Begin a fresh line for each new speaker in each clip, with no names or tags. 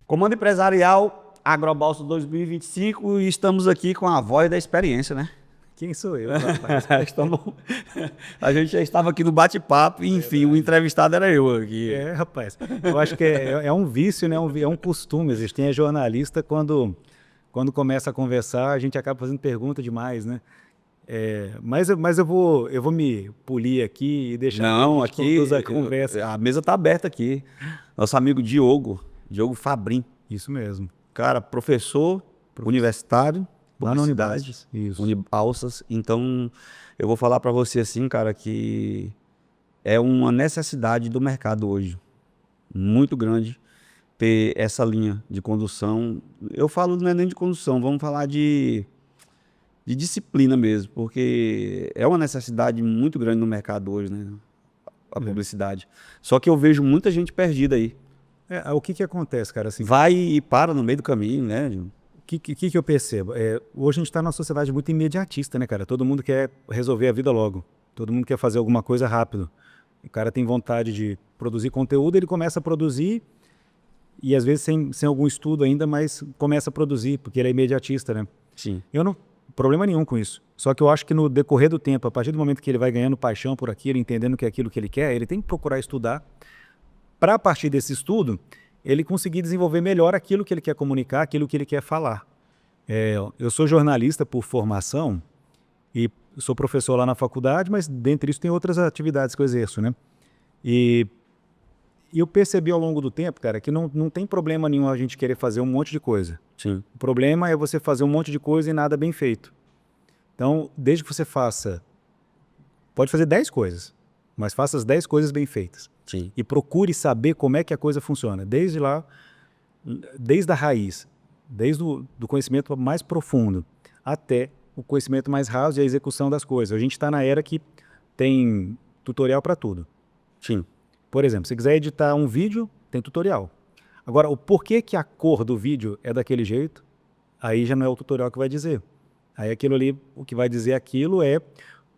Comando Empresarial Agrobalsa 2025 e estamos aqui com a voz da experiência, né?
Quem sou eu, rapaz?
A gente já estava aqui no bate-papo e, enfim, o entrevistado era eu aqui.
Rapaz, eu acho que é um vício, né? É um costume. Existem jornalista, quando começa a conversar, a gente acaba fazendo pergunta demais, né? Mas eu vou me polir aqui e deixar
Não,
que a gente
aqui
conduza a conversa.
a mesa está aberta aqui. Nosso amigo Diogo Fabrim,
Isso mesmo.
cara, professor universitário,
Lá na
publicidade,
Unibalsas. Isso.
Unibalsas. Então, eu vou falar para você assim, cara, que é uma necessidade do mercado hoje, muito grande, ter essa linha de condução. Eu falo não é nem de condução, vamos falar de disciplina mesmo, porque é uma necessidade muito grande no mercado hoje, né? A publicidade. Só que eu vejo muita gente perdida aí.
O que acontece, cara? Assim,
Vai e para no meio do caminho, né?
o que eu percebo? Hoje a gente está numa sociedade muito imediatista, né, cara? Todo mundo quer resolver a vida logo. Todo mundo quer fazer alguma coisa rápido. O cara tem vontade de produzir conteúdo, ele começa a produzir e às vezes sem algum estudo ainda, mas começa a produzir, porque ele é imediatista, né?
Sim.
Eu não problema nenhum com isso. Só que eu acho que no decorrer do tempo, a partir do momento que ele vai ganhando paixão por aquilo, entendendo que é aquilo que ele quer, ele tem que procurar estudar para, a partir desse estudo, ele conseguir desenvolver melhor aquilo que ele quer comunicar, aquilo que ele quer falar. Eu sou jornalista por formação e sou professor lá na faculdade, mas dentre isso tem outras atividades que eu exerço, né? E eu percebi ao longo do tempo, cara, que não tem problema nenhum a gente querer fazer um monte de coisa.
Sim.
O problema é você fazer um monte de coisa e nada bem feito. Então, desde que você pode fazer 10 coisas, mas faça as 10 coisas bem feitas.
Sim.
E procure saber como é que a coisa funciona, desde lá, desde a raiz, desde do conhecimento mais profundo até o conhecimento mais raso e a execução das coisas. A gente está na era que tem tutorial para tudo.
Sim.
Por exemplo, se quiser editar um vídeo, tem tutorial. Agora, o porquê que a cor do vídeo é daquele jeito, aí já não é o tutorial que vai dizer. Aí aquilo ali, o que vai dizer aquilo é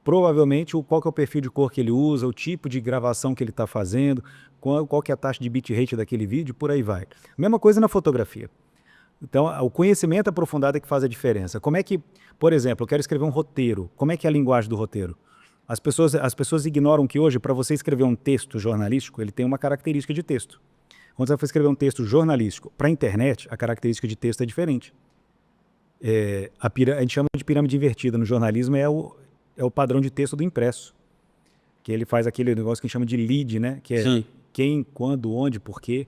provavelmente qual que é o perfil de cor que ele usa, o tipo de gravação que ele está fazendo, qual que é a taxa de bitrate daquele vídeo, por aí vai. Mesma coisa na fotografia. Então, o conhecimento aprofundado é que faz a diferença. Como é que, por exemplo, eu quero escrever um roteiro, como é que é a linguagem do roteiro? As pessoas ignoram que hoje, para você escrever um texto jornalístico, ele tem uma característica de texto. Quando você for escrever um texto jornalístico para a internet, a característica de texto é diferente. A gente chama de pirâmide invertida no jornalismo, é o padrão de texto do impresso. Que ele faz aquele negócio que a gente chama de lead, né? Que é
Sim.
quem, quando, onde, porquê.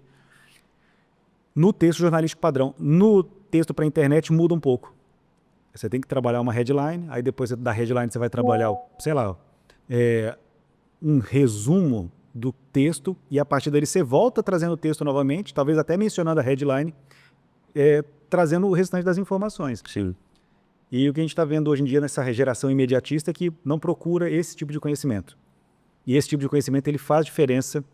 No texto jornalístico padrão. No texto para a internet muda um pouco. Você tem que trabalhar uma headline, aí depois da headline você vai trabalhar, sei lá, um resumo do texto e a partir dele você volta trazendo o texto novamente, talvez até mencionando a headline, trazendo o restante das informações.
Sim.
E o que a gente está vendo hoje em dia nessa geração imediatista é que não procura esse tipo de conhecimento. E esse tipo de conhecimento ele faz diferença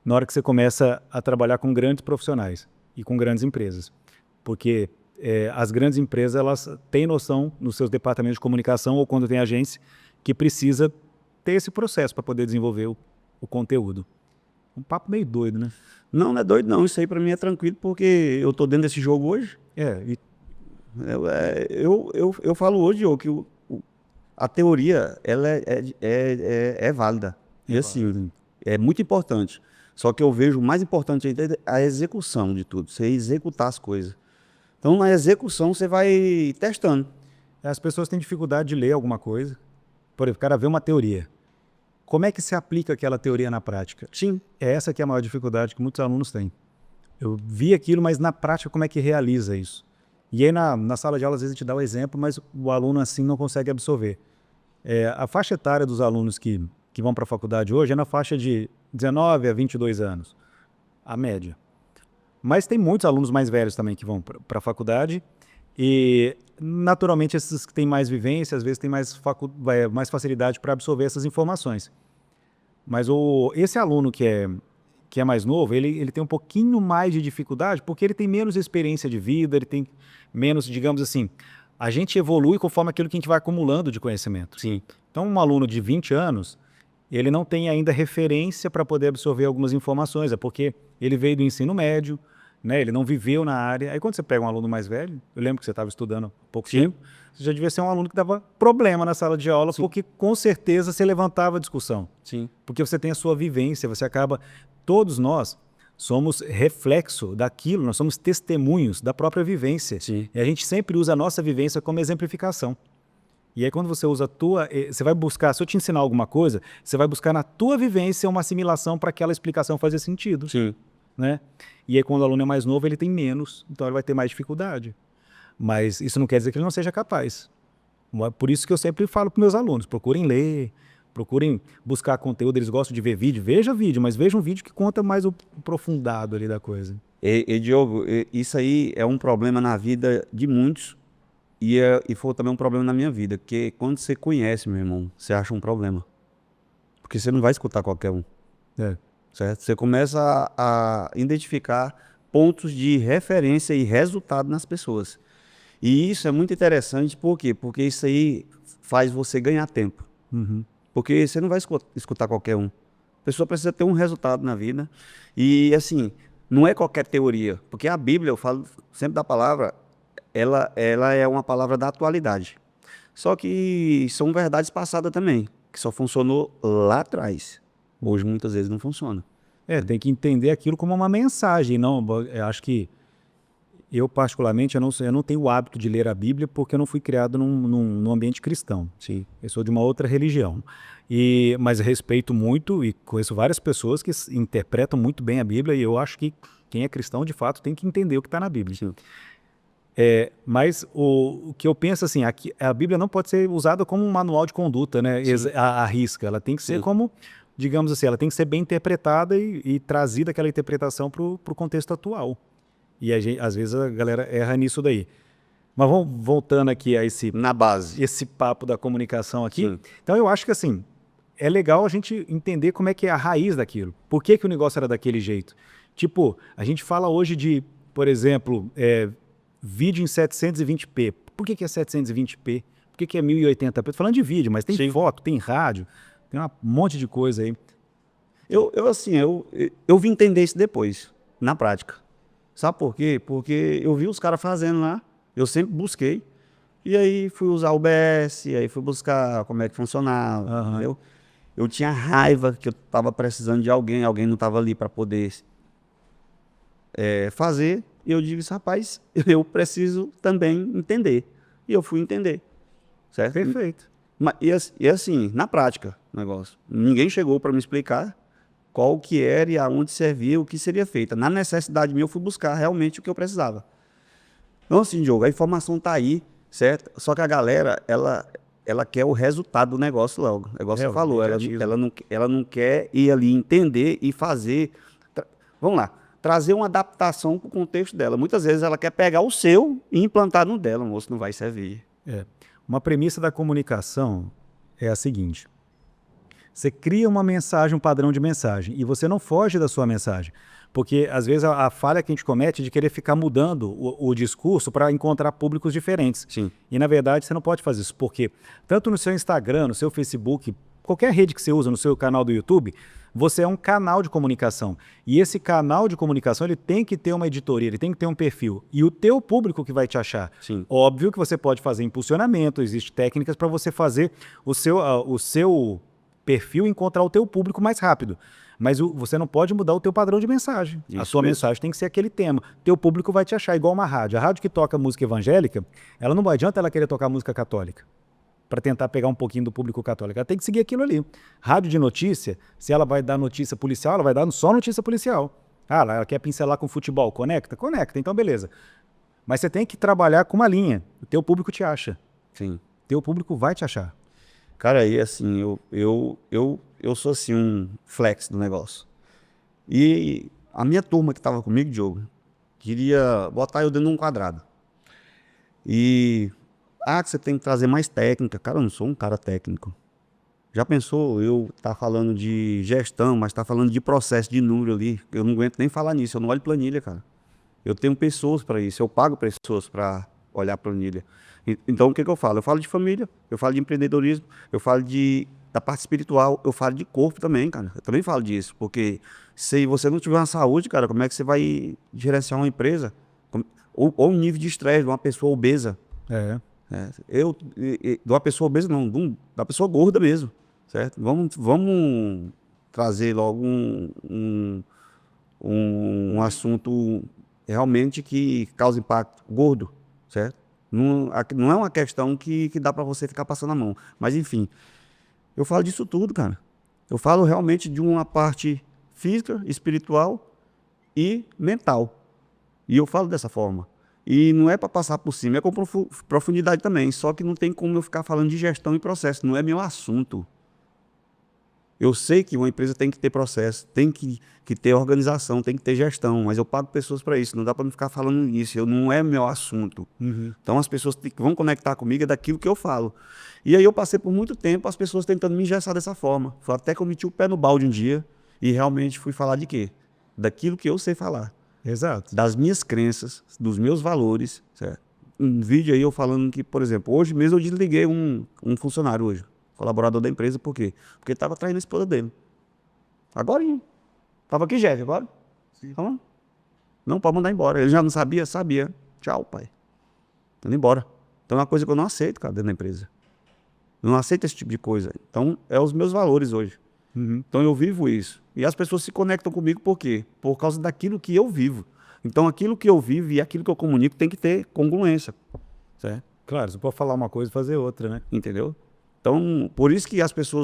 na hora que você começa a trabalhar com grandes profissionais e com grandes empresas. Porque as grandes empresas elas têm noção nos seus departamentos de comunicação ou quando tem agência que precisa ter esse processo para poder desenvolver o conteúdo. Um papo meio doido, né?
Não é doido não, isso aí para mim é tranquilo, porque eu tô dentro desse jogo hoje. Eu falo hoje, Diogo, que a teoria ela é válida. E assim, é muito importante. Só que eu vejo o mais importante ainda é a execução de tudo, você executar as coisas. Então, na execução, você vai testando.
As pessoas têm dificuldade de ler alguma coisa. Por exemplo, o cara vê uma teoria. Como é que se aplica aquela teoria na prática?
Sim.
É essa que é a maior dificuldade que muitos alunos têm. Eu vi aquilo, mas na prática, como é que realiza isso? E aí, na sala de aula, às vezes a gente dá o exemplo, mas o aluno assim não consegue absorver. A faixa etária dos alunos que vão para a faculdade hoje é na faixa de 19 a 22 anos, a média. Mas tem muitos alunos mais velhos também que vão para a faculdade e, naturalmente, esses que têm mais vivência, às vezes têm mais facilidade para absorver essas informações. Mas esse aluno que é mais novo, ele tem um pouquinho mais de dificuldade porque ele tem menos experiência de vida, ele tem menos, digamos assim, a gente evolui conforme aquilo que a gente vai acumulando de conhecimento.
Sim.
Então, um aluno de 20 anos, ele não tem ainda referência para poder absorver algumas informações, é porque ele veio do ensino médio, né? Ele não viveu na área. Aí quando você pega um aluno mais velho, eu lembro que você estava estudando há pouco tempo, você já devia ser um aluno que dava problema na sala de aula, porque com certeza você levantava a discussão.
Sim.
Porque você tem a sua vivência, você acaba... Todos nós somos reflexo daquilo, nós somos testemunhos da própria vivência.
Sim.
E a gente sempre usa a nossa vivência como exemplificação. E aí quando você usa a tua... Você vai buscar, se eu te ensinar alguma coisa, você vai buscar na tua vivência uma assimilação para aquela explicação fazer sentido.
Sim.
Né? E aí quando o aluno é mais novo, ele tem menos, então ele vai ter mais dificuldade. Mas isso não quer dizer que ele não seja capaz. Por isso que eu sempre falo para meus alunos, procurem ler, procurem buscar conteúdo, eles gostam de ver vídeo, veja vídeo, mas veja um vídeo que conta mais o aprofundado ali da coisa.
Diogo, isso aí é um problema na vida de muitos e foi também um problema na minha vida, porque quando você conhece, meu irmão, você acha um problema. Porque você não vai escutar qualquer um, certo? Você começa a identificar pontos de referência e resultado nas pessoas. E isso é muito interessante, por quê? Porque isso aí faz você ganhar tempo. Porque você não vai escutar qualquer um. A pessoa precisa ter um resultado na vida. E, assim, não é qualquer teoria. Porque a Bíblia, eu falo sempre da palavra, ela é uma palavra da atualidade. Só que são verdades passadas também, que só funcionou lá atrás. Hoje, muitas vezes, não funciona.
Tem que entender aquilo como uma mensagem. Não, eu acho que eu, particularmente, eu não tenho o hábito de ler a Bíblia porque eu não fui criado num ambiente cristão.
Sim.
Eu sou de uma outra religião. Mas respeito muito e conheço várias pessoas que interpretam muito bem a Bíblia e eu acho que quem é cristão, de fato, tem que entender o que está na Bíblia.
Sim.
Mas o que eu penso assim, a Bíblia não pode ser usada como um manual de conduta, né? A risca. Ela tem que ser como, digamos assim, ela tem que ser bem interpretada e trazida aquela interpretação para o contexto atual. E às vezes a galera erra nisso daí. Mas vamos voltando aqui a esse papo da comunicação aqui.
Sim.
Então eu acho que assim, é legal a gente entender como é que é a raiz daquilo. Por que o negócio era daquele jeito? Tipo, a gente fala hoje de, por exemplo, vídeo em 720p. Por que é 720p? Por que é 1080p? Tô falando de vídeo, mas tem foto, tem rádio, tem um monte de coisa aí.
Eu vim entender isso depois, na prática. Sabe por quê? Porque eu vi os caras fazendo lá, eu sempre busquei, e aí fui usar o OBS, aí fui buscar como é que funcionava, entendeu? Eu tinha raiva que eu tava precisando de alguém não tava ali para poder fazer, e eu disse, rapaz, eu preciso também entender. E eu fui entender, certo?
Perfeito.
E assim, na prática, o negócio. Ninguém chegou para me explicar qual que era e aonde servia, o que seria feito. Na necessidade minha, eu fui buscar realmente o que eu precisava. Então, assim, Diogo, a informação tá aí, certo? Só que a galera, ela quer o resultado do negócio logo. O negócio que você falou, ela não quer ir ali entender e fazer... Vamos lá, trazer uma adaptação para o contexto dela. Muitas vezes ela quer pegar o seu e implantar no dela, moço, não vai servir.
Uma premissa da comunicação é a seguinte: você cria uma mensagem, um padrão de mensagem, e você não foge da sua mensagem. Porque, às vezes, a falha que a gente comete é de querer ficar mudando o discurso para encontrar públicos diferentes.
Sim.
E, na verdade, você não pode fazer isso. Porque, tanto no seu Instagram, no seu Facebook, qualquer rede que você usa, no seu canal do YouTube, você é um canal de comunicação. E esse canal de comunicação, ele tem que ter uma editoria, ele tem que ter um perfil. E o teu público que vai te achar.
Sim.
Óbvio que você pode fazer impulsionamento, existem técnicas para você fazer o seu perfil encontrar o teu público mais rápido. Mas você não pode mudar o teu padrão de mensagem.
Isso
a sua
mesmo.
mensagem tem que ser aquele tema. Teu público vai te achar igual uma rádio. A rádio que toca música evangélica, ela não adianta ela querer tocar música católica para tentar pegar um pouquinho do público católico. Ela tem que seguir aquilo ali. Rádio de notícia, se ela vai dar notícia policial, ela vai dar só notícia policial. Ela quer pincelar com futebol, conecta? Conecta, então beleza. Mas você tem que trabalhar com uma linha. O teu público te acha.
Sim.
Teu público vai te achar.
Cara, aí assim, eu sou assim um flex do negócio. E a minha turma que tava comigo, Diogo, queria botar eu dentro de um quadrado. E que você tem que trazer mais técnica. Cara, eu não sou um cara técnico. Já pensou eu tá falando de gestão, mas tá falando de processo, de número ali. Eu não aguento nem falar nisso, eu não olho planilha, cara. Eu tenho pessoas para isso, eu pago pessoas para olhar planilha. Então, o que eu falo? Eu falo de família, eu falo de empreendedorismo, eu falo de Da parte espiritual, eu falo de corpo também, cara. Eu também falo disso, porque se você não tiver uma saúde, cara, como é que você vai gerenciar uma empresa? Ou um nível de estresse de uma pessoa obesa.
É.
De uma pessoa obesa não, da pessoa gorda mesmo, certo? Vamos trazer logo um assunto realmente que causa impacto. Gordo, certo? Não é uma questão que dá para você ficar passando a mão. Mas enfim, eu falo disso tudo, cara. Eu falo realmente de uma parte física, espiritual e mental. E eu falo dessa forma. E não é para passar por cima, é com profundidade também. Só que não tem como eu ficar falando de gestão e processo. Não é meu assunto. Eu sei que uma empresa tem que ter processo, tem que ter organização, tem que ter gestão, mas eu pago pessoas para isso. Não dá para me ficar falando nisso. Não é meu assunto. Então as pessoas que vão conectar comigo é daquilo que eu falo. E aí eu passei por muito tempo as pessoas tentando me engessar dessa forma. Foi até que eu meti o pé no balde um dia e realmente fui falar de quê? Daquilo que eu sei falar.
Exato.
Das minhas crenças, dos meus valores, certo? Um vídeo aí eu falando que, por exemplo, hoje mesmo eu desliguei um funcionário hoje, colaborador da empresa, por quê? Porque ele estava traindo a esposa dele. Agorinha. Tava aqui, Jeff, agora? Sim. Não, pode mandar embora. Ele já não sabia? Sabia. Tchau, pai. Tô indo embora. Então é uma coisa que eu não aceito, cara, dentro da empresa. Eu não aceito esse tipo de coisa. Então, é os meus valores hoje. Então eu vivo isso. E as pessoas se conectam comigo por quê? Por causa daquilo que eu vivo. Então aquilo que eu vivo e aquilo que eu comunico tem que ter congruência. Certo?
Claro, você pode falar uma coisa e fazer outra, né?
Entendeu? Então, por isso que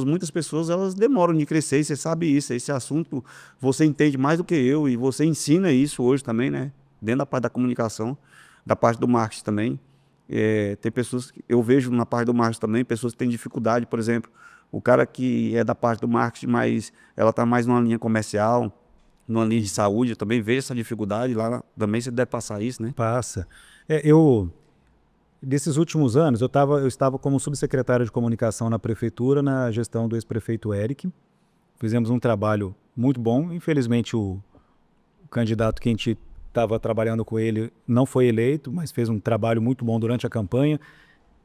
muitas pessoas, elas demoram de crescer, e você sabe isso, esse assunto você entende mais do que eu, e você ensina isso hoje também, né? Dentro da parte da comunicação, da parte do marketing também. Tem pessoas, eu vejo na parte do marketing também, pessoas que têm dificuldade, por exemplo, o cara que é da parte do marketing, mas ela está mais numa linha comercial, numa linha de saúde, eu também vejo essa dificuldade, lá também você deve passar isso, né?
Passa. Desses últimos anos, eu estava como subsecretário de comunicação na prefeitura, na gestão do ex-prefeito Eric. Fizemos um trabalho muito bom. Infelizmente, o candidato que a gente estava trabalhando com ele não foi eleito, mas fez um trabalho muito bom durante a campanha.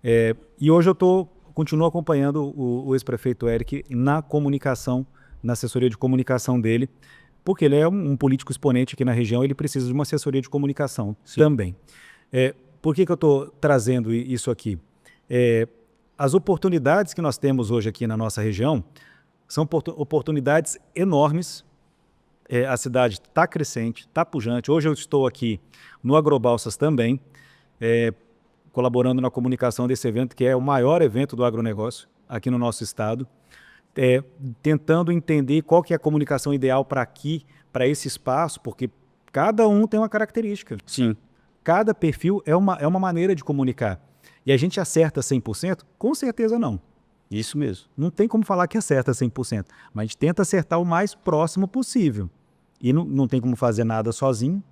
E hoje eu continuo acompanhando o ex-prefeito Eric na comunicação, na assessoria de comunicação dele, porque ele é um político exponente aqui na região, ele precisa de uma assessoria de comunicação. Sim. Também. Por que eu estou trazendo isso aqui? As oportunidades que nós temos hoje aqui na nossa região são oportunidades enormes. A cidade está crescente, está pujante. Hoje eu estou aqui no Agrobalsas também, colaborando na comunicação desse evento, que é o maior evento do agronegócio aqui no nosso estado, tentando entender qual que é a comunicação ideal para aqui, para esse espaço, porque cada um tem uma característica.
Sim.
Cada perfil é uma maneira de comunicar. E a gente acerta 100%? Com certeza não.
Isso mesmo.
Não tem como falar que acerta 100%, mas a gente tenta acertar o mais próximo possível. E não tem como fazer nada sozinho.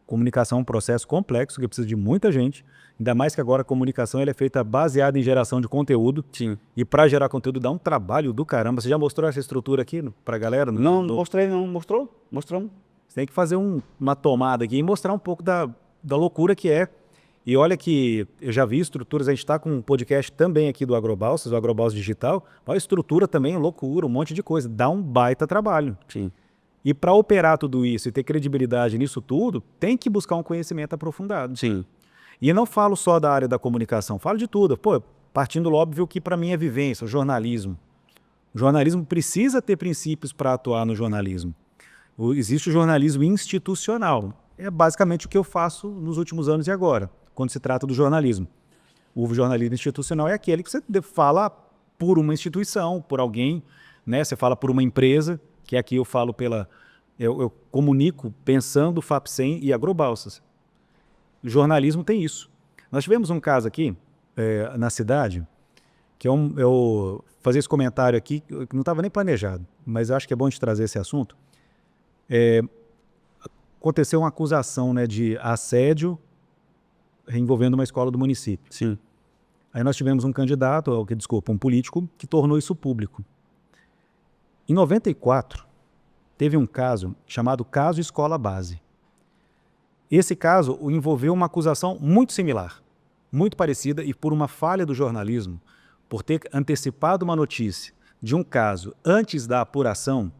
Comunicação é um processo complexo que precisa de muita gente, ainda mais que agora a comunicação ela é feita baseada em geração de conteúdo.
Sim.
E para gerar conteúdo dá um trabalho do caramba. Você já mostrou essa estrutura aqui para a galera?
Não mostrei não. Mostrou? Mostramos.
Você tem que fazer uma tomada aqui e mostrar um pouco da loucura que é. E olha que eu já vi estruturas, a gente está com um podcast também aqui do Agrobalsas, o Agrobalsas Digital, a estrutura também, loucura, um monte de coisa, dá um baita trabalho.
Sim.
E para operar tudo isso e ter credibilidade nisso tudo, tem que buscar um conhecimento aprofundado.
Sim.
E não falo só da área da comunicação, falo de tudo. Partindo do óbvio que para mim é vivência, o jornalismo. O jornalismo precisa ter princípios para atuar no jornalismo. Existe o jornalismo institucional. É basicamente o que eu faço nos últimos anos e agora, quando se trata do jornalismo. O jornalismo institucional é aquele que você fala por uma instituição, por alguém, né? Você fala por uma empresa, que aqui eu falo eu comunico pensando FAPSEM e Agrobalsas. O jornalismo tem isso. Nós tivemos um caso aqui, na cidade, que eu fazer esse comentário aqui, que não estava nem planejado, mas eu acho que é bom de trazer esse assunto. Aconteceu uma acusação, né, de assédio envolvendo uma escola do município.
Sim.
Aí nós tivemos um candidato, um político, que tornou isso público. Em 94, teve um caso chamado Caso Escola Base. Esse caso envolveu uma acusação muito similar, muito parecida, e por uma falha do jornalismo, por ter antecipado uma notícia, de um caso antes da apuração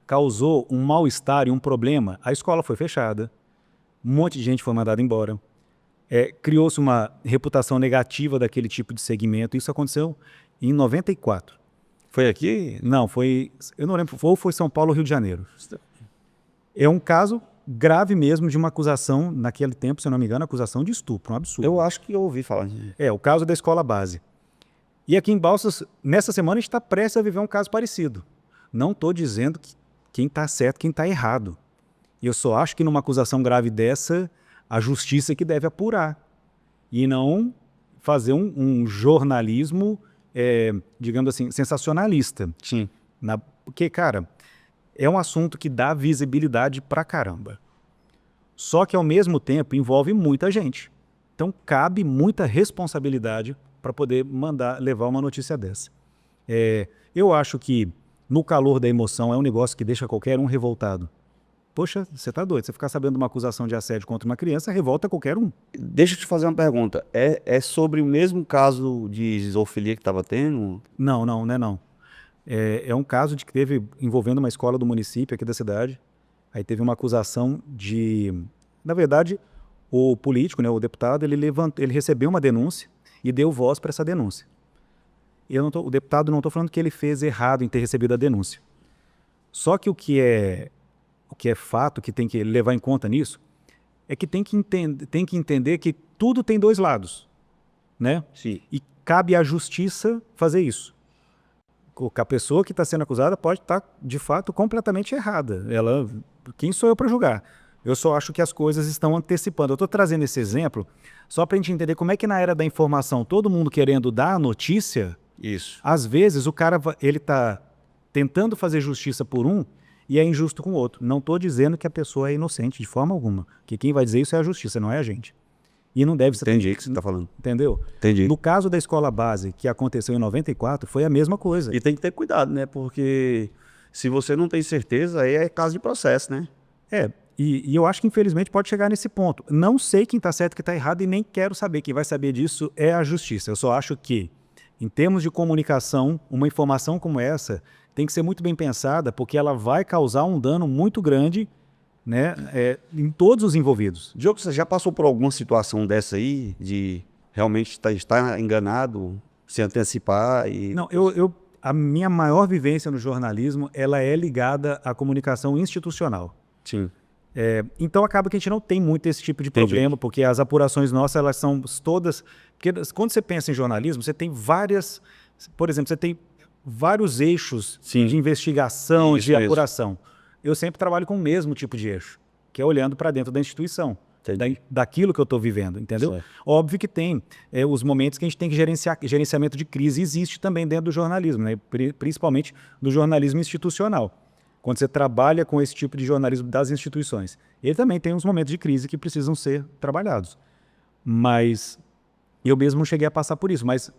causou um mal-estar e um problema, a escola foi fechada, um monte de gente foi mandada embora, criou-se uma reputação negativa daquele tipo de segmento. Isso aconteceu em 94.
Foi aqui?
Não, eu não lembro, ou foi São Paulo ou Rio de Janeiro. É um caso grave mesmo de uma acusação, naquele tempo, se eu não me engano, acusação de estupro, um absurdo.
Eu acho que eu ouvi falar.
O caso da escola base. E aqui em Balsas, nessa semana, a gente está prestes a viver um caso parecido. Não estou dizendo que quem está certo, quem está errado. E eu só acho que numa acusação grave dessa, a justiça é que deve apurar. E não fazer um jornalismo, digamos assim, sensacionalista.
Sim.
Porque, cara, é um assunto que dá visibilidade pra caramba. Só que, ao mesmo tempo, envolve muita gente. Então, cabe muita responsabilidade para poder levar uma notícia dessa. Eu acho que, no calor da emoção, é um negócio que deixa qualquer um revoltado. Poxa, você tá doido. Você ficar sabendo de uma acusação de assédio contra uma criança, revolta qualquer um.
Deixa eu te fazer uma pergunta. É sobre o mesmo caso de zoofilia que estava tendo?
Não, não. É um caso que teve envolvendo uma escola do município aqui da cidade. Aí teve uma acusação de... Na verdade, o político, né, o deputado, ele recebeu uma denúncia e deu voz para essa denúncia. O deputado, não estou falando que ele fez errado em ter recebido a denúncia. Só que o que é fato, que tem que levar em conta nisso, é que tem que entender que tudo tem dois lados, né?
Sim.
E cabe à justiça fazer isso. A pessoa que está sendo acusada pode estar, de fato, completamente errada. Quem sou eu para julgar? Eu só acho que as coisas estão antecipando. Eu estou trazendo esse exemplo só para a gente entender como é que na era da informação, todo mundo querendo dar a notícia,
Isso.
às vezes o cara está tentando fazer justiça por um e é injusto com o outro. Não estou dizendo que a pessoa é inocente de forma alguma, que quem vai dizer isso é a justiça, não é a gente. E não deve ser...
Entendi o que você está falando.
Entendeu?
Entendi.
No caso da escola base, que aconteceu em 94, foi a mesma coisa.
E tem que ter cuidado, né? Porque se você não tem certeza, aí é caso de processo, né?
E eu acho que infelizmente pode chegar nesse ponto. Não sei quem está certo e quem está errado e nem quero saber. Quem vai saber disso é a justiça. Eu só acho que, em termos de comunicação, uma informação como essa tem que ser muito bem pensada, porque ela vai causar um dano muito grande, né, em todos os envolvidos.
Diogo, você já passou por alguma situação dessa aí, de realmente estar enganado, se antecipar?
Não, a minha maior vivência no jornalismo, ela é ligada à comunicação institucional.
Sim.
Então acaba que a gente não tem muito esse tipo de problema, porque as apurações nossas, elas são todas... Porque quando você pensa em jornalismo, você tem várias... Por exemplo, você tem vários eixos de investigação, de apuração. Eu sempre trabalho com o mesmo tipo de eixo, que é olhando para dentro da instituição, daquilo que eu estou vivendo, entendeu?
Certo.
Óbvio que tem os momentos que a gente tem que gerenciamento de crise existe também dentro do jornalismo, né? Principalmente do jornalismo institucional. Quando você trabalha com esse tipo de jornalismo das instituições. Ele também tem uns momentos de crise que precisam ser trabalhados. Mas eu mesmo não cheguei a passar por isso, mas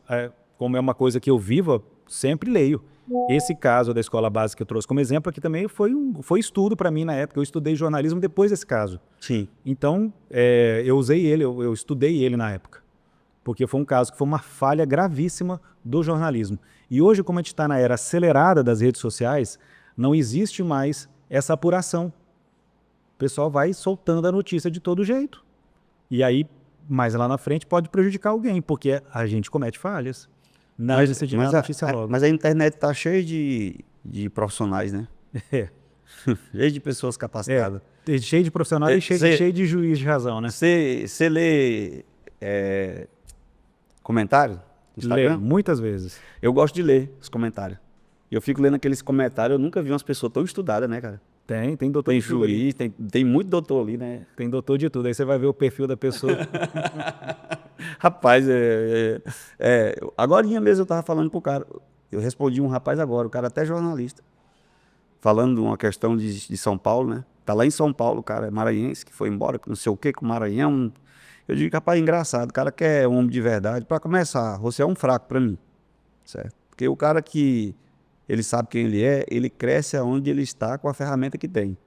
como é uma coisa que eu vivo, sempre leio. Esse caso da escola básica que eu trouxe como exemplo aqui também foi estudo para mim na época. Eu estudei jornalismo depois desse caso.
Sim.
Então, eu usei ele, eu estudei ele na época. Porque foi um caso que foi uma falha gravíssima do jornalismo. E hoje, como a gente está na era acelerada das redes sociais, não existe mais essa apuração. O pessoal vai soltando a notícia de todo jeito. E aí, mais lá na frente, pode prejudicar alguém, porque a gente comete falhas.
Mas a internet está cheia de profissionais, né? Cheio de pessoas capacitadas.
Cheio de profissionais e cheio de juiz de razão, né?
Você lê comentários no Instagram?
Lê, muitas vezes.
Eu gosto de ler os comentários. Eu fico lendo aqueles comentários, eu nunca vi umas pessoas tão estudadas, né, cara?
Tem doutor
de tudo. Tem juiz, tem muito doutor ali, né?
Tem doutor de tudo. Aí você vai ver o perfil da pessoa.
Rapaz, agorinha mesmo eu tava falando pro cara. Eu respondi um rapaz agora, o cara até jornalista. Falando de uma questão de São Paulo, né? Tá lá em São Paulo, o cara é maranhense, que foi embora, não sei o que, com o Maranhão. Eu digo, rapaz, engraçado, o cara que é um homem de verdade. Para começar, você é um fraco para mim, certo? Porque o cara que ele sabe quem ele é, ele cresce aonde ele está com a ferramenta que tem.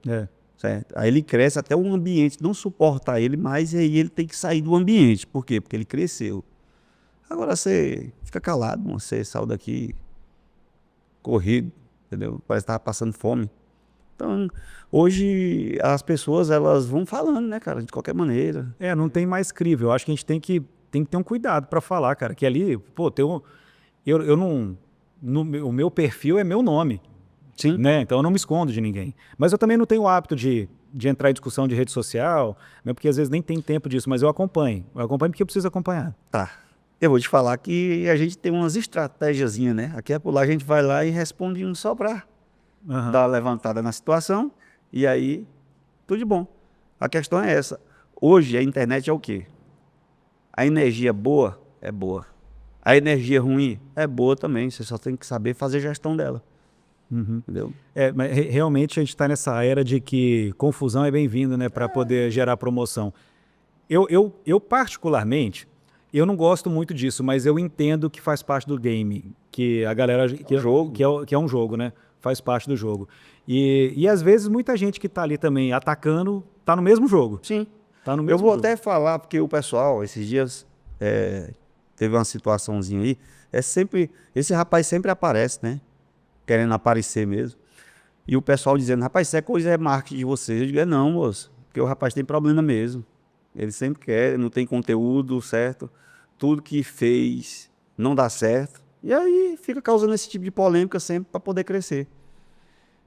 Certo? Aí ele cresce até o ambiente não suportar ele mais, e aí ele tem que sair do ambiente. Por quê? Porque ele cresceu. Agora você fica calado, você saiu daqui corrido, entendeu? Parece que tava passando fome. Então, hoje as pessoas, elas vão falando, né, cara, de qualquer maneira.
Não tem mais crível. Eu acho que a gente tem que ter um cuidado para falar, cara, que ali, pô, eu não, o meu perfil é meu nome,
Sim.
né? Então eu não me escondo de ninguém. Mas eu também não tenho o hábito de entrar em discussão de rede social, né? Porque às vezes nem tem tempo disso, mas eu acompanho. Eu acompanho porque eu preciso acompanhar.
Tá. Eu vou te falar que a gente tem umas estratégiazinhas, né? Aqui é por lá a gente vai lá e responde um só pra dar uma levantada na situação e aí tudo de bom. A questão é essa. Hoje a internet é o quê? A energia boa é boa. A energia ruim é boa também. Você só tem que saber fazer gestão dela. Entendeu?
Mas realmente a gente está nessa era de que confusão é bem-vindo, né? Para poder gerar promoção. Eu particularmente, eu não gosto muito disso, mas eu entendo que faz parte do game, que a galera
jogo.
que é um jogo, né? Faz parte do jogo. E às vezes muita gente que está ali também atacando tá no mesmo jogo.
Sim.
Tá no
Eu
mesmo
vou
jogo.
até falar, porque o pessoal, esses dias, teve uma situaçãozinha aí. Esse rapaz sempre aparece, né? Querendo aparecer mesmo. E o pessoal dizendo, rapaz, isso é coisa, é marketing de vocês. Eu digo, não, moço, porque o rapaz tem problema mesmo. Ele sempre quer, não tem conteúdo, certo? Tudo que fez não dá certo. E aí fica causando esse tipo de polêmica sempre para poder crescer.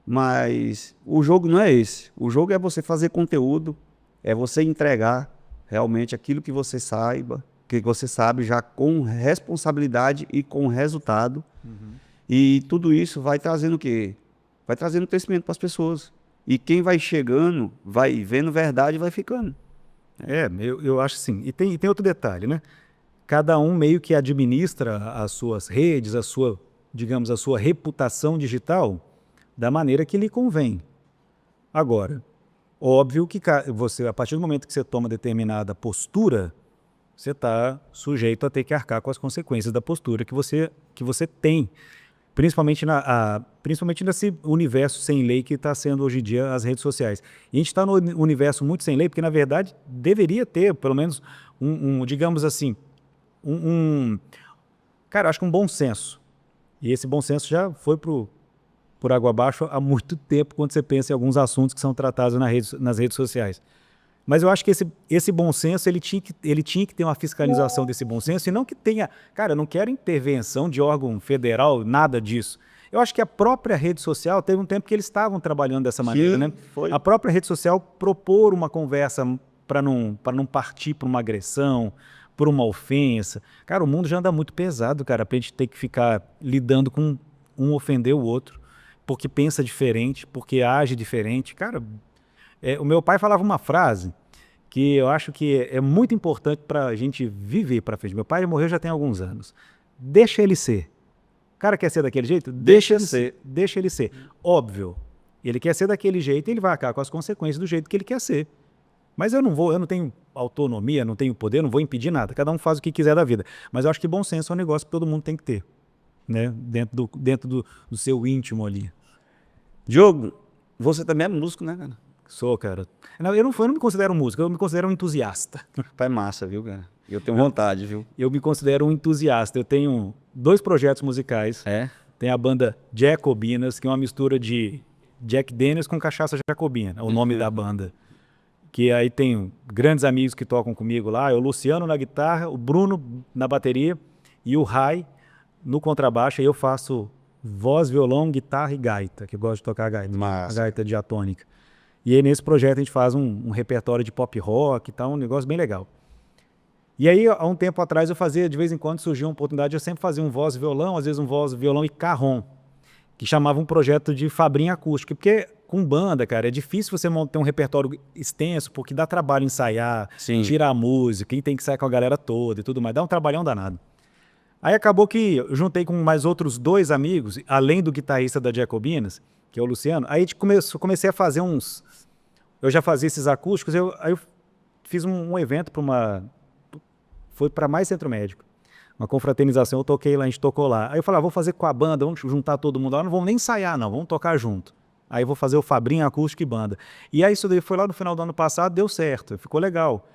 Mas o jogo não é esse. O jogo é você fazer conteúdo, é você entregar realmente aquilo que você saiba, que você sabe já com responsabilidade e com resultado. E tudo isso vai trazendo o quê? Vai trazendo crescimento para as pessoas. E quem vai chegando, vai vendo verdade e vai ficando.
Eu acho assim. E tem outro detalhe, né? Cada um meio que administra as suas redes, digamos, a sua reputação digital da maneira que lhe convém. Agora, óbvio que você, a partir do momento que você toma determinada postura, você está sujeito a ter que arcar com as consequências da postura que você tem. Principalmente nesse universo sem lei que está sendo hoje em dia as redes sociais. E a gente está no universo muito sem lei, porque na verdade deveria ter pelo menos digamos assim, cara, acho que um bom senso. E esse bom senso já foi por água abaixo há muito tempo quando você pensa em alguns assuntos que são tratados nas redes sociais. Mas eu acho que esse bom senso, ele tinha que ter uma fiscalização desse bom senso e não que tenha... Cara, eu não quero intervenção de órgão federal, nada disso. Eu acho que a própria rede social, teve um tempo que eles estavam trabalhando dessa maneira, né?
Foi.
A própria rede social propor uma conversa para não partir para uma agressão, por uma ofensa. Cara, o mundo já anda muito pesado, cara, pra gente ter que ficar lidando com um ofender o outro, porque pensa diferente, porque age diferente. Cara, o meu pai falava uma frase que eu acho que é muito importante para a gente viver para frente. Meu pai morreu já tem alguns anos. Deixa ele ser. O cara quer ser daquele jeito? Deixa ele ser. Deixa ele ser. Óbvio, ele quer ser daquele jeito e ele vai acabar com as consequências do jeito que ele quer ser. Mas eu não tenho autonomia, não tenho poder, não vou impedir nada. Cada um faz o que quiser da vida. Mas eu acho que bom senso é um negócio que todo mundo tem que ter, né? Dentro do seu íntimo ali.
Diogo, você também é músico, né, cara?
Sou, cara. Eu não me considero um músico, eu me considero um entusiasta.
Pai massa, viu, cara? Eu tenho vontade, viu?
Eu me considero um entusiasta. Eu tenho 2 projetos musicais. Tem a banda Jacobinas, que é uma mistura de Jack Daniels com cachaça jacobina, o nome da banda. Que aí tem grandes amigos que tocam comigo lá, o Luciano na guitarra, o Bruno na bateria e o Rai no contrabaixo. Aí eu faço voz, violão, guitarra e gaita, que eu gosto de tocar a gaita.
Massa.
A gaita diatônica. E aí nesse projeto a gente faz um repertório de pop rock e tal, um negócio bem legal. E aí há um tempo atrás eu fazia, de vez em quando surgia uma oportunidade, eu sempre fazia um voz, violão, às vezes um voz, violão e carrom, que chamava um projeto de Fabrinha Acústica, porque com banda, cara, é difícil você ter um repertório extenso, porque dá trabalho ensaiar,
Sim.
tirar a música, e tem que sair com a galera toda e tudo mais, dá um trabalhão danado. Aí acabou que eu juntei com mais outros 2 amigos, além do guitarrista da Jacobinas, que é o Luciano, aí a gente comecei a fazer eu já fazia esses acústicos, aí eu fiz um evento foi para Mais Centro Médico, uma confraternização, eu toquei lá, a gente tocou lá. Aí eu falei, vou fazer com a banda, vamos juntar todo mundo lá, não vamos nem ensaiar não, vamos tocar junto. Aí eu vou fazer o Fabrinha Acústico e Banda. E aí isso daí foi lá no final do ano passado, deu certo, ficou legal.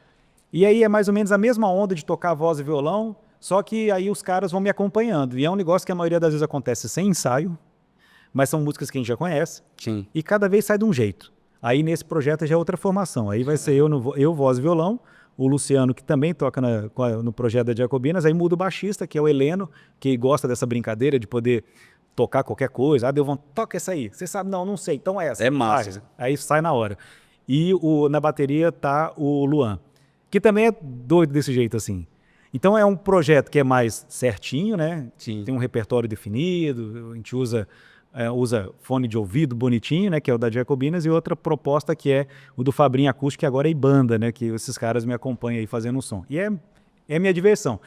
E aí é mais ou menos a mesma onda de tocar voz e violão, só que aí os caras vão me acompanhando. E é um negócio que a maioria das vezes acontece sem ensaio, mas são músicas que a gente já conhece.
Sim.
E cada vez sai de um jeito. Aí nesse projeto já é outra formação. Aí vai ser eu voz e violão, o Luciano, que também toca no projeto da Jacobinas, aí muda o baixista, que é o Heleno, que gosta dessa brincadeira de poder tocar qualquer coisa. Ah, deu vontade, toca essa aí. Você sabe? Não sei, então essa.
É massa.
Aí sai na hora. E na bateria tá o Luan, que também é doido desse jeito assim. Então é um projeto que é mais certinho, né?
Sim.
Tem um repertório definido, a gente usa fone de ouvido bonitinho, né? Que é o da Jacobinas, e outra proposta que é o do Fabrinho Acústico, que agora é banda, né? Que esses caras me acompanham aí fazendo um som. E é minha diversão.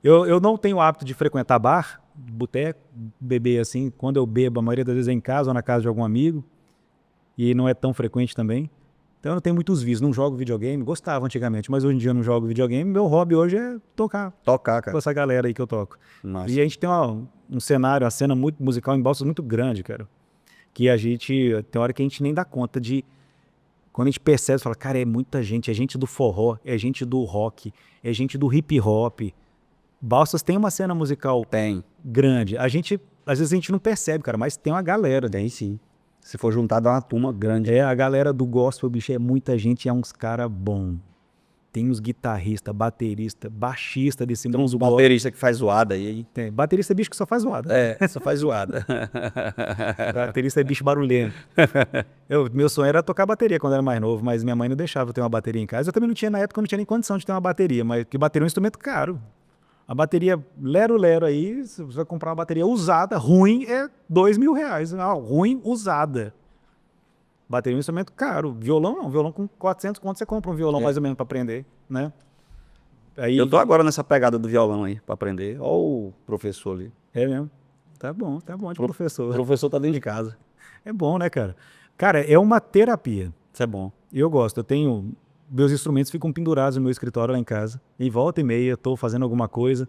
Eu não tenho o hábito de frequentar bar, boteco, beber assim. Quando eu bebo, a maioria das vezes é em casa ou na casa de algum amigo. E não é tão frequente também. Então eu não tenho muitos vícios, não jogo videogame, gostava antigamente, mas hoje em dia eu não jogo videogame, meu hobby hoje é tocar
Tocar,
com
cara.
essa galera aí que eu toco.
Massa.
E a gente tem um cenário, uma cena muito musical em Balsas muito grande, cara, que a gente, tem hora que a gente nem dá conta de, quando a gente percebe, fala, cara, é muita gente, é gente do forró, é gente do rock, é gente do hip hop. Balsas tem uma cena musical
Tem.
grande, às vezes a gente não percebe, cara, mas tem uma galera.
Tem sim. Se for juntar, dá uma turma grande.
A galera do gospel, bicho, é muita gente, é uns caras bons. Tem uns guitarristas, baterista, baixista desse
Tem uns
mundo.
bateristas que faz zoada aí.
Tem. Baterista é bicho que só faz zoada.
Só faz zoada.
Baterista é bicho barulhento. Meu sonho era tocar bateria quando era mais novo, mas minha mãe não deixava eu ter uma bateria em casa. Eu também não tinha, na época, eu não tinha nem condição de ter uma bateria, mas que bateria é um instrumento caro. A bateria lero-lero aí, se você vai comprar uma bateria usada, ruim, é R$2.000. Ruim, usada. Bateria é um instrumento caro. Violão não. Violão com 400 conto você compra um violão mais ou menos para aprender, né? Aí,
Eu tô agora nessa pegada do violão aí, pra aprender. Ó o professor ali.
É mesmo. Tá bom de professor.
O professor tá dentro de casa.
É bom, né, cara? Cara, é uma terapia.
Isso é bom.
Eu gosto. Eu tenho... Meus instrumentos ficam pendurados no meu escritório lá em casa. E volta e meia, tô fazendo alguma coisa.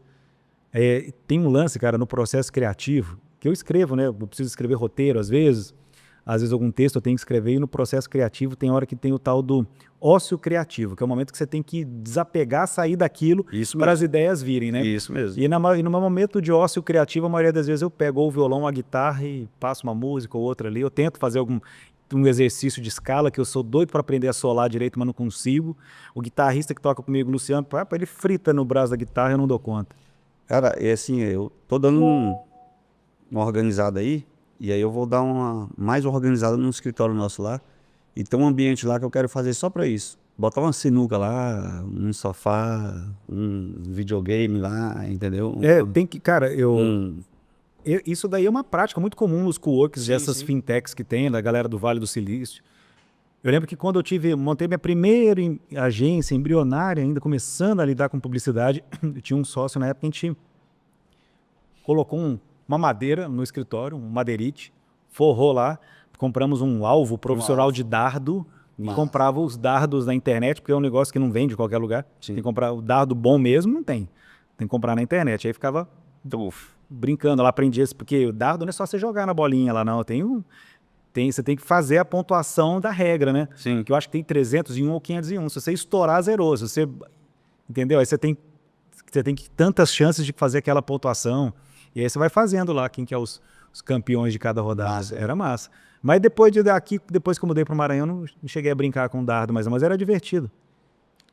Tem um lance, cara, no processo criativo, que eu escrevo, né? Eu preciso escrever roteiro às vezes algum texto eu tenho que escrever, e no processo criativo tem hora que tem o tal do ócio criativo, que é o momento que você tem que desapegar, sair daquilo para as ideias virem, né?
Isso mesmo.
E no meu momento de ócio criativo, a maioria das vezes eu pego ou o violão, a guitarra e passo uma música ou outra ali. Eu tento fazer um exercício de escala, que eu sou doido para aprender a solar direito, mas não consigo. O guitarrista que toca comigo, o Luciano, ele frita no braço da guitarra, eu não dou conta.
Cara, assim, eu tô dando uma organizada aí, e aí eu vou dar uma mais organizada no escritório nosso lá. E tem um ambiente lá que eu quero fazer só pra isso. Botar uma sinuca lá, um sofá, um videogame lá, entendeu?
Tem que, cara, isso daí é uma prática muito comum nos co-works dessas fintechs que tem, da galera do Vale do Silício. Eu lembro que quando montei minha primeira agência embrionária, ainda começando a lidar com publicidade, eu tinha um sócio na época, a gente colocou uma madeira no escritório, um madeirite, forrou lá, compramos um alvo profissional de dardo, e comprava os dardos na internet, porque é um negócio que não vende em qualquer lugar. Tem que comprar o dardo bom mesmo, não tem. Tem que comprar na internet. Aí ficava brincando lá, aprendi isso, porque o dardo não é só você jogar na bolinha lá, não. Você tem que fazer a pontuação da regra, né?
Sim.
Que eu acho que tem 301 ou 501. Se você estourar, zerou. Se você, entendeu? Aí você tem tantas chances de fazer aquela pontuação. E aí você vai fazendo lá quem que é os campeões de cada rodada.
Massa.
Era massa. Mas depois que eu mudei para o Maranhão, não cheguei a brincar com dardo, mas era divertido.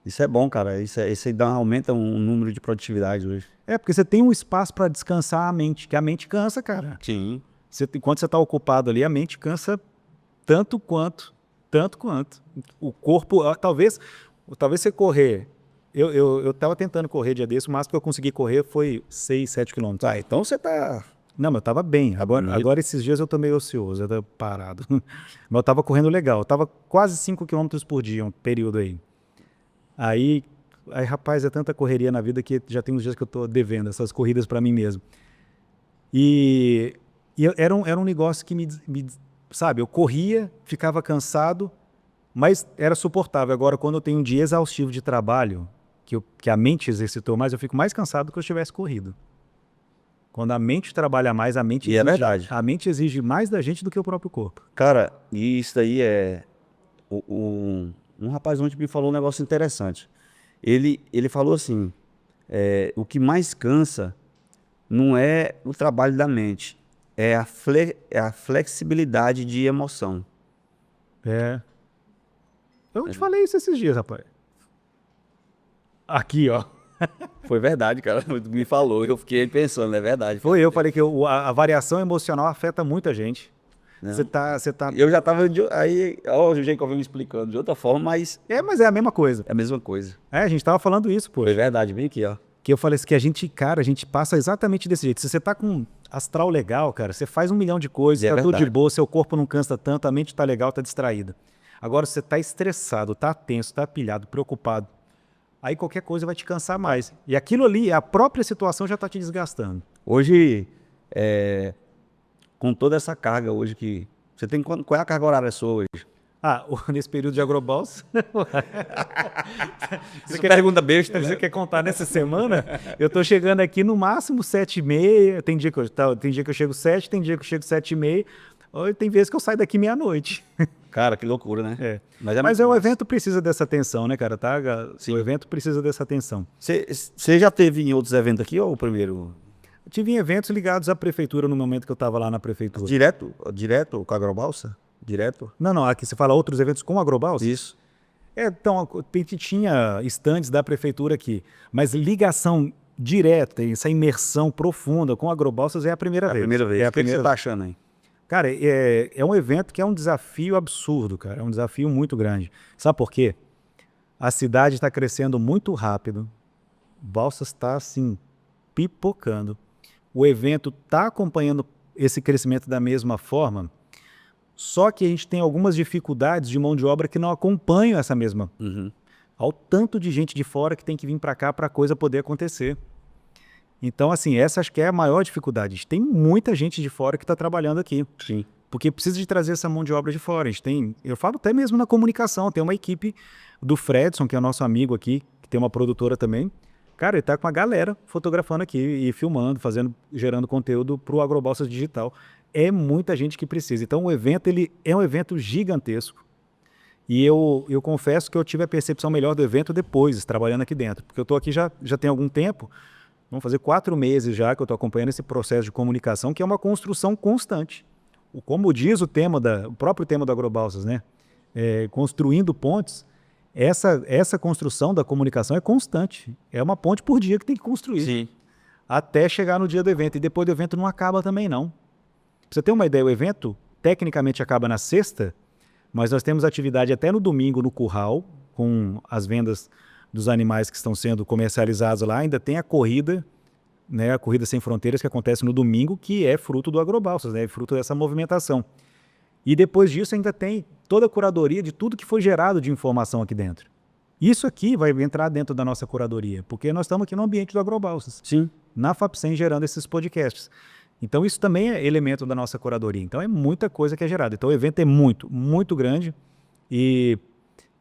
Isso é bom, cara. Isso aí aumenta um número de produtividade hoje.
Porque você tem um espaço para descansar a mente, que a mente cansa, cara.
Sim.
Enquanto você está ocupado ali, a mente cansa tanto quanto. O corpo, talvez você correr. Eu estava tentando correr dia desse, o máximo que eu consegui correr foi 6, 7 quilômetros.
Então você tá...
Não, mas eu estava bem. Agora esses dias eu tô meio ocioso, eu tô parado. Mas eu estava correndo legal. Eu estava quase 5 quilômetros por dia, um período aí. Aí, rapaz, é tanta correria na vida que já tem uns dias que eu tô devendo essas corridas para mim mesmo. E era um negócio que sabe, eu corria, ficava cansado, mas era suportável. Agora, quando eu tenho um dia exaustivo de trabalho, que a mente exercitou mais, eu fico mais cansado do que eu tivesse corrido. Quando a mente trabalha mais, a mente
é verdade.
A mente exige mais da gente do que o próprio corpo.
Cara, e isso daí é... Um rapaz ontem me falou um negócio interessante. Ele falou assim, o que mais cansa não é o trabalho da mente, é a flexibilidade de emoção.
Eu te falei isso esses dias, rapaz. Aqui, ó.
Foi verdade, cara. Me falou, eu fiquei pensando, é verdade.
Foi eu falei que a variação emocional afeta muita gente.
Não.
Você tá...
Eu já tava. Aí, ó, o Jacob me explicando de outra forma, mas
mas é a mesma coisa.
é a mesma coisa.
A gente tava falando isso, pô.
Foi verdade, bem aqui, ó.
Que eu falei assim, que a gente passa exatamente desse jeito. Se você tá com astral legal, cara, você faz 1 milhão de coisas, tá tudo de boa, seu corpo não cansa tanto, a mente tá legal, tá distraída. Agora, se você tá estressado, tá tenso, tá pilhado, preocupado, aí qualquer coisa vai te cansar mais. E aquilo ali, a própria situação já tá te desgastando.
Hoje, com toda essa carga hoje que... Você tem qual é a carga horária sua hoje?
Nesse período de agrobalsa...
Você pergunta besta,
Você quer contar nessa semana? Eu tô chegando aqui no máximo 7h30, tem dia que eu chego 7, tem dia que eu chego 7h30, tem vezes que eu saio daqui meia-noite.
Cara, que loucura, né?
Mas o evento precisa dessa atenção, né, cara? Sim. O evento precisa dessa atenção.
Você já teve em outros eventos aqui ou o primeiro?
Eu tive em eventos ligados à prefeitura no momento que eu estava lá na prefeitura.
Direto com a agrobalsa? Direto?
Não, aqui você fala outros eventos com agrobalsa?
Isso.
Então, tinha estandes da prefeitura aqui, mas ligação direta, essa imersão profunda com agrobalsas é a primeira vez.
É a primeira vez. O que você tá achando aí?
Cara, é um evento que é um desafio absurdo, cara. É um desafio muito grande. Sabe por quê? A cidade está crescendo muito rápido. Balsas está, assim, pipocando. O evento está acompanhando esse crescimento da mesma forma, só que a gente tem algumas dificuldades de mão de obra que não acompanham essa mesma. Ao tanto de gente de fora que tem que vir para cá para a coisa poder acontecer. Então, assim, essa acho que é a maior dificuldade. Tem muita gente de fora que está trabalhando aqui.
Sim.
Porque precisa de trazer essa mão de obra de fora. Eu falo até mesmo na comunicação, tem uma equipe do Fredson, que é nosso amigo aqui, que tem uma produtora também. Cara, ele tá com a galera fotografando aqui e filmando, gerando conteúdo para o Agrobalsas Digital. É muita gente que precisa. Então, o evento ele é um evento gigantesco. E eu confesso que eu tive a percepção melhor do evento depois, trabalhando aqui dentro. Porque eu estou aqui já tem algum tempo, vamos fazer 4 meses já que eu estou acompanhando esse processo de comunicação, que é uma construção constante. Como diz o próprio tema do Agrobalsas, né? Construindo pontes, essa construção da comunicação é constante. É uma ponte por dia que tem que construir.
Sim.
Até chegar no dia do evento. E depois do evento não acaba também, não. Pra você ter uma ideia, o evento tecnicamente acaba na sexta, mas nós temos atividade até no domingo no curral, com as vendas dos animais que estão sendo comercializados lá. Ainda tem a corrida, né, a Corrida Sem Fronteiras, que acontece no domingo, que é fruto do Agrobalsas, né, fruto dessa movimentação. E depois disso ainda tem toda a curadoria de tudo que foi gerado de informação aqui dentro. Isso aqui vai entrar dentro da nossa curadoria, porque nós estamos aqui no ambiente do Agrobalsas.
Sim.
Na FAPSEM gerando esses podcasts. Então isso também é elemento da nossa curadoria. Então é muita coisa que é gerada. Então o evento é muito, muito grande e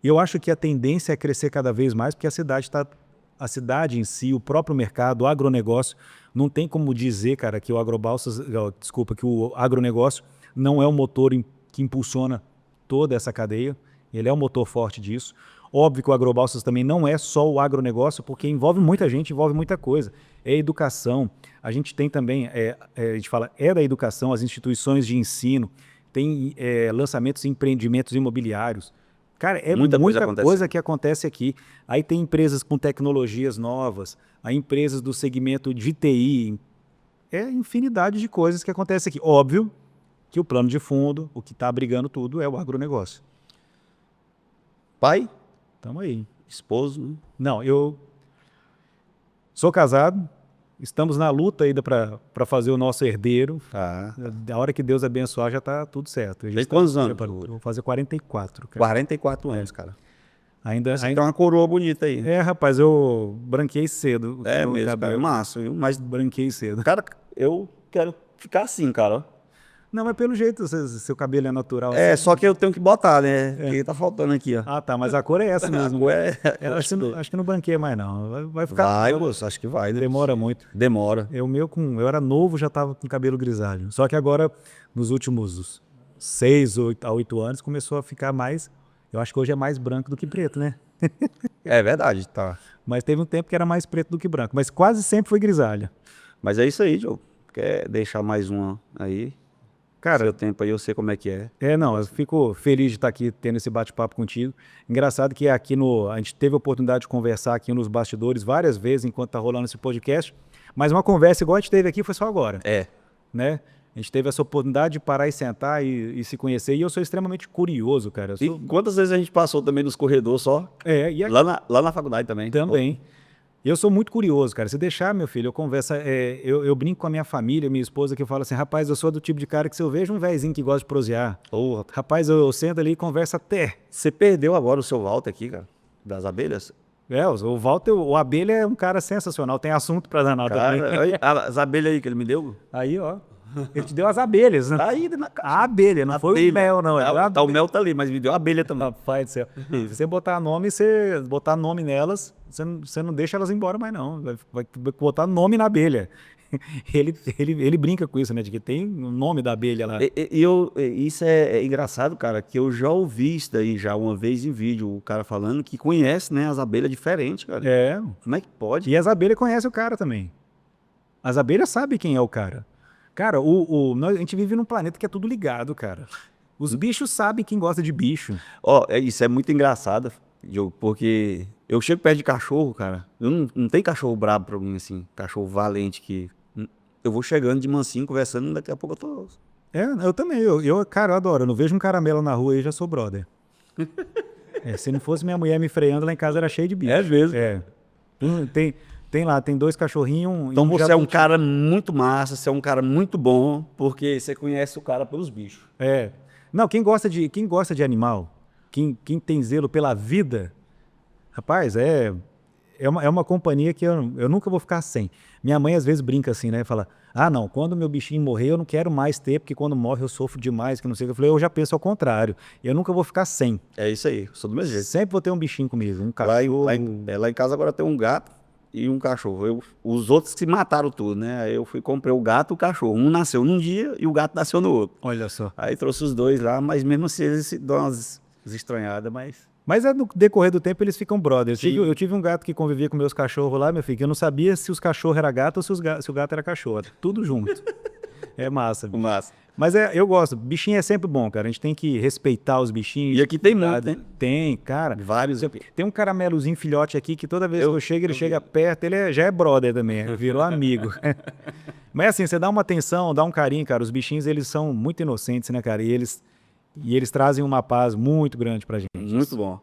eu acho que a tendência é crescer cada vez mais, porque a cidade em si, o próprio mercado, o agronegócio, não tem como dizer, cara, que o que o agronegócio não é o motor que impulsiona toda essa cadeia. Ele é o motor forte disso. Óbvio que o Agrobalsas também não é só o agronegócio, porque envolve muita gente, envolve muita coisa. É educação. A gente tem também, a gente fala, da educação, as instituições de ensino, tem lançamentos e empreendimentos imobiliários. Cara, é muita coisa que acontece aqui. Aí tem empresas com tecnologias novas, aí empresas do segmento de TI. É infinidade de coisas que acontecem aqui. Óbvio que o plano de fundo, o que está abrigando tudo, é o agronegócio.
Pai?
Tamo aí.
Esposo? Né?
Não, eu sou casado, estamos na luta ainda para fazer o nosso herdeiro. A hora que Deus abençoar já está tudo certo.
Tem quantos anos?
Vou fazer 44. Cara.
44 anos, cara.
Ainda
tem uma coroa bonita aí.
Rapaz, eu branquei cedo.
Mesmo, cara, é massa, viu? Mas
branquei cedo.
Cara, eu quero ficar assim, cara.
Não, mas pelo jeito, seu cabelo é natural.
Assim. Só que eu tenho que botar, né? Porque tá faltando aqui, ó.
Ah, tá, mas a cor é essa mesmo. Acho que não branqueia mais, não. Vai ficar...
Vai, moço, acho que vai.
Demora muito.
Demora.
Eu era novo, já tava com cabelo grisalho. Só que agora, nos últimos 6 a 8 anos, começou a ficar mais... Eu acho que hoje é mais branco do que preto, né?
É verdade, tá.
Mas teve um tempo que era mais preto do que branco. Mas quase sempre foi grisalho.
Mas é isso aí, Joe. quer deixar mais uma aí?
Cara,
Seu tempo aí, eu sei como é que é.
não, eu fico feliz de estar aqui tendo esse bate-papo contigo. Engraçado que aqui a gente teve a oportunidade de conversar aqui nos bastidores várias vezes enquanto tá rolando esse podcast, mas uma conversa igual a gente teve aqui foi só agora, né? A gente teve essa oportunidade de parar e sentar e se conhecer, e eu sou extremamente curioso, cara.
E quantas vezes a gente passou também nos corredores só?
E aqui
Lá na faculdade também.
também. Eu sou muito curioso, cara. Se deixar, meu filho, eu converso. Eu brinco com a minha família, minha esposa, que eu falo assim: rapaz, eu sou do tipo de cara que se eu vejo um vezinho que gosta de prosear, rapaz, eu sento ali e converso até.
Você perdeu agora o seu Walter aqui, cara, das abelhas?
O Walter, o Abelha é um cara sensacional, tem assunto pra danar também.
Cara, olha as abelhas aí que ele me deu.
Aí, ó. Ele te deu as abelhas, né?
Tá aí na caixa.
A abelha, não foi o mel, não.
O mel tá ali, mas me deu abelha também.
Rapaz do céu. Se você botar nome nelas, você não deixa elas embora mais, não. Vai botar nome na abelha. Ele brinca com isso, né? De que tem o nome da abelha lá.
Isso é engraçado, cara, que eu já ouvi isso daí já uma vez em vídeo, o cara falando que conhece, né, as abelhas diferentes, cara. Como é que pode?
E as abelhas conhecem o cara também. As abelhas sabem quem é o cara. Cara, a gente vive num planeta que é tudo ligado, cara. Os bichos sabem quem gosta de bicho.
Isso é muito engraçado, Diogo, porque eu chego perto de cachorro, cara. Não tem cachorro brabo pra mim, assim. Cachorro valente que... Eu vou chegando de mansinho, conversando, daqui a pouco eu tô...
Eu também. Cara, eu adoro. Eu não vejo um caramelo na rua e já sou brother. Se não fosse minha mulher me freando, lá em casa era cheio de bicho.
É mesmo?
Tem 2 cachorrinhos.
Então você é um cara muito massa, você é um cara muito bom, porque você conhece o cara pelos bichos.
Não, quem gosta de animal, quem tem zelo pela vida, rapaz, é uma companhia que eu nunca vou ficar sem. Minha mãe às vezes brinca assim, né? Fala, não, quando meu bichinho morrer eu não quero mais ter, porque quando morre eu sofro demais, que não sei o que. Eu falei, eu já penso ao contrário, eu nunca vou ficar sem.
É isso aí, eu sou do mesmo jeito.
Sempre vou ter um bichinho comigo, um cachorro.
Lá em casa agora tem um gato e um cachorro. Os outros se mataram tudo, né? Aí eu comprei o gato e o cachorro. Um nasceu num dia e o gato nasceu no outro.
Olha só.
Aí trouxe os dois lá, mas mesmo assim eles se dão umas estranhadas,
Mas no decorrer do tempo eles ficam brothers. Eu tive um gato que convivia com meus cachorros lá, meu filho, que eu não sabia se os cachorros eram gato ou se o gato era cachorro. Tudo junto. É massa.
Massa.
Mas eu gosto. Bichinho é sempre bom, cara. A gente tem que respeitar os bichinhos.
E aqui tem muito, né?
Tem, cara.
Vários.
Tem um caramelozinho filhote aqui que toda vez que eu chego, ele chega perto, ele já é brother também, virou amigo. Mas assim, você dá uma atenção, dá um carinho, cara. Os bichinhos, eles são muito inocentes, né, cara? E eles trazem uma paz muito grande pra gente.
Muito bom.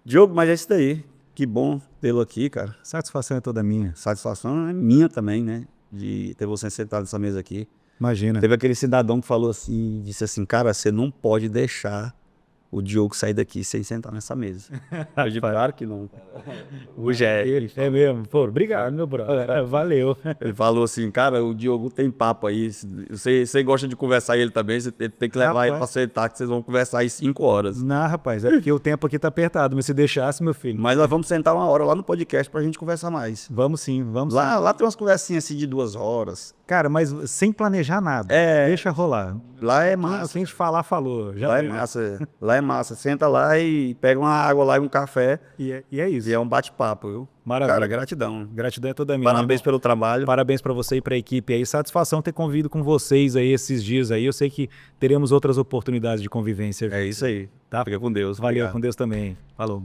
Diogo, mas é isso daí. Que bom tê-lo aqui, cara.
Satisfação é toda minha.
Satisfação é minha também, né? De ter você sentado nessa mesa aqui.
Imagina.
Teve aquele cidadão que falou assim, disse assim, cara, você não pode deixar o Diogo sair daqui sem sentar nessa mesa. Eu digo, claro que não.
Hoje é ele. É mesmo. Pô, obrigado, meu brother. Valeu.
Ele falou assim, cara, o Diogo tem papo aí. Você gosta de conversar ele também, você tem que levar ele pra sentar, que vocês vão conversar aí 5 horas.
Não, rapaz, é porque o tempo aqui tá apertado, mas se deixasse, meu filho.
Mas nós vamos sentar uma hora lá no podcast pra gente conversar mais.
Vamos sim, vamos sim.
Lá tem umas conversinhas assim de 2 horas.
Cara, mas sem planejar nada. Deixa rolar.
Lá é massa.
Sem falar, falou.
Lá é massa. Lá é massa. Senta lá e pega uma água lá e um café.
E é isso.
E é um bate-papo, viu?
Maravilha.
Cara, gratidão.
Gratidão é toda minha.
Parabéns pelo trabalho.
Parabéns pra você e pra equipe aí. Satisfação ter convivido com vocês aí esses dias aí. Eu sei que teremos outras oportunidades de convivência.
É isso aí.
Tá?
Fica com Deus.
Valeu,
Obrigado.
com Deus também. Falou.